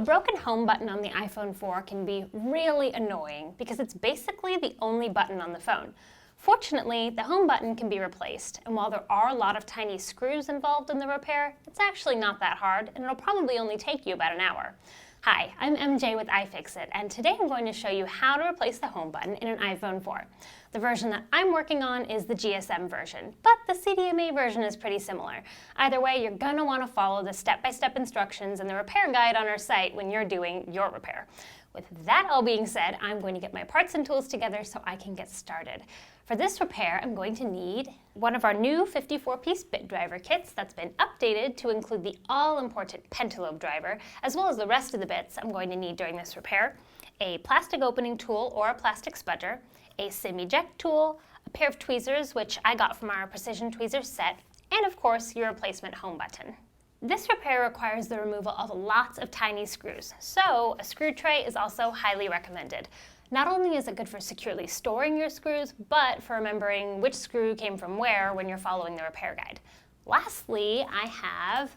broken home button on the iPhone 4 can be really annoying because it's basically the only button on the phone. Fortunately, the home button can be replaced, and while there are a lot of tiny screws involved in the repair, it's actually not that hard, and it'll probably only take you about an hour. Hi, I'm MJ with iFixit, and today I'm going to show you how to replace the home button in an iPhone 4. The version that I'm working on is the GSM version, but the CDMA version is pretty similar. Either way, you're going to want to follow the step-by-step instructions and the repair guide on our site when you're doing your repair. With that all being said, I'm going to get my parts and tools together so I can get started. For this repair, I'm going to need one of our new 54-piece bit driver kits that's been updated to include the all-important pentalobe driver, as well as the rest of the bits I'm going to need during this repair, a plastic opening tool or a plastic spudger, a SIM eject tool, a pair of tweezers, which I got from our precision tweezers set, and of course, your replacement home button. This repair requires the removal of lots of tiny screws, so a screw tray is also highly recommended. Not only is it good for securely storing your screws, but for remembering which screw came from where when you're following the repair guide. Lastly, I have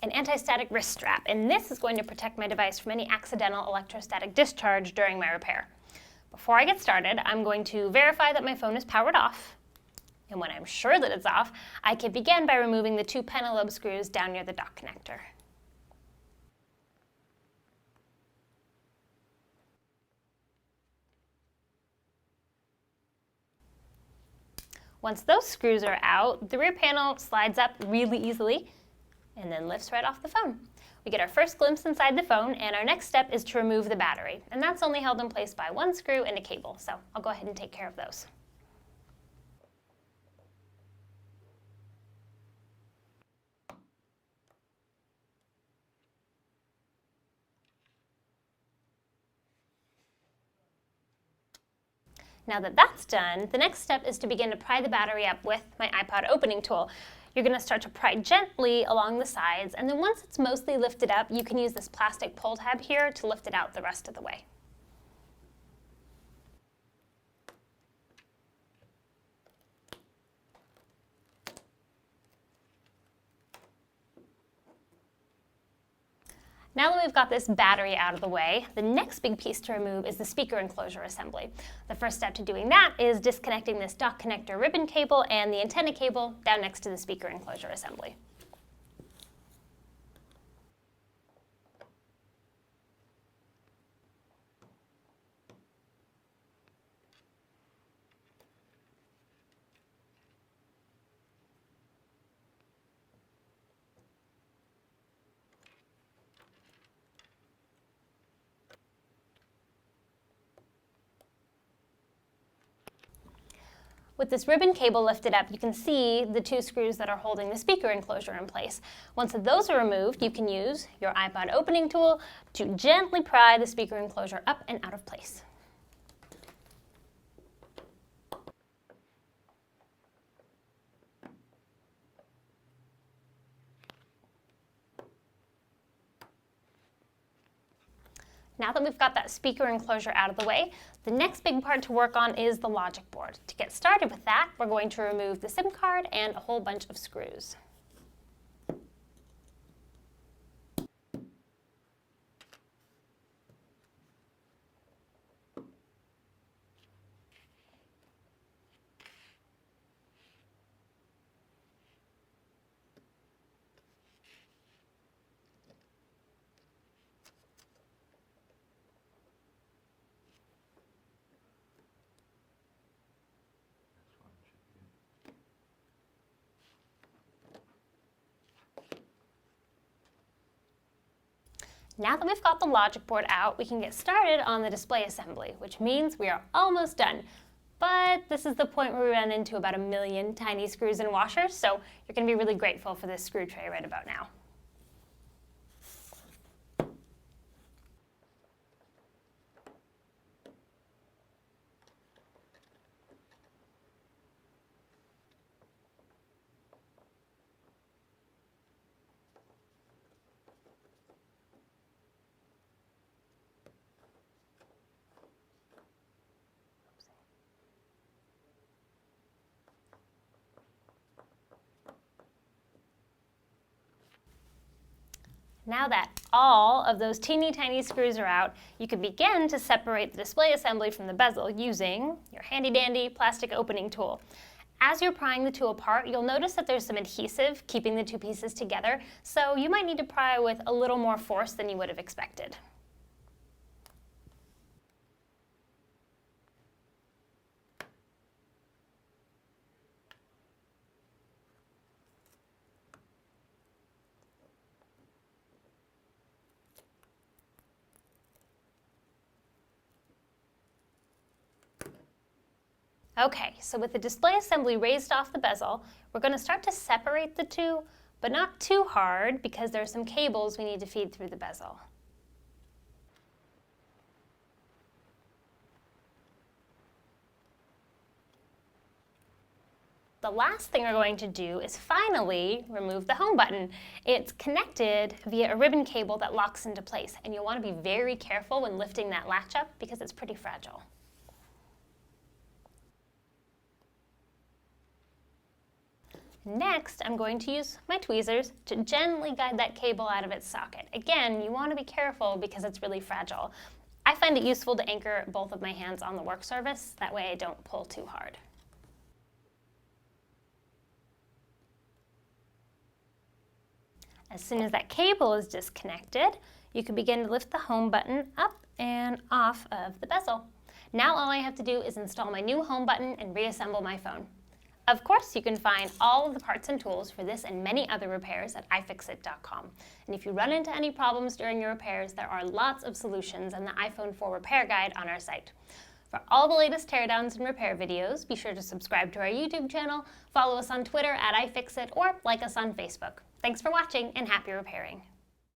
an anti-static wrist strap, and this is going to protect my device from any accidental electrostatic discharge during my repair. Before I get started, I'm going to verify that my phone is powered off. And when I'm sure that it's off, I can begin by removing the two pentalobe screws down near the dock connector. Once those screws are out, the rear panel slides up really easily and then lifts right off the phone. We get our first glimpse inside the phone, and our next step is to remove the battery. And that's only held in place by one screw and a cable, so I'll go ahead and take care of those. Now that that's done, the next step is to begin to pry the battery up with my iPod opening tool. You're going to start to pry gently along the sides, and then once it's mostly lifted up, you can use this plastic pull tab here to lift it out the rest of the way. Now that we've got this battery out of the way, the next big piece to remove is the speaker enclosure assembly. The first step to doing that is disconnecting this dock connector ribbon cable and the antenna cable down next to the speaker enclosure assembly. With this ribbon cable lifted up, you can see the two screws that are holding the speaker enclosure in place. Once those are removed, you can use your iPod opening tool to gently pry the speaker enclosure up and out of place. Now that we've got that speaker enclosure out of the way, the next big part to work on is the logic board. To get started with that, we're going to remove the SIM card and a whole bunch of screws. Now that we've got the logic board out, we can get started on the display assembly, which means we are almost done. But this is the point where we run into about 1 million tiny screws and washers, so you're going to be really grateful for this screw tray right about now. Now that all of those teeny tiny screws are out, you can begin to separate the display assembly from the bezel using your handy dandy plastic opening tool. As you're prying the two apart, you'll notice that there's some adhesive keeping the two pieces together, so you might need to pry with a little more force than you would have expected. Okay, so with the display assembly raised off the bezel, we're going to start to separate the two, but not too hard because there are some cables we need to feed through the bezel. The last thing we're going to do is finally remove the home button. It's connected via a ribbon cable that locks into place, and you'll want to be very careful when lifting that latch up because it's pretty fragile. Next, I'm going to use my tweezers to gently guide that cable out of its socket. Again, you want to be careful because it's really fragile. I find it useful to anchor both of my hands on the work surface. That way I don't pull too hard. As soon as that cable is disconnected, you can begin to lift the home button up and off of the bezel. Now all I have to do is install my new home button and reassemble my phone. Of course, you can find all of the parts and tools for this and many other repairs at iFixit.com. And if you run into any problems during your repairs, there are lots of solutions in the iPhone 4 repair guide on our site. For all the latest teardowns and repair videos, be sure to subscribe to our YouTube channel, follow us on Twitter at iFixit, or like us on Facebook. Thanks for watching and happy repairing.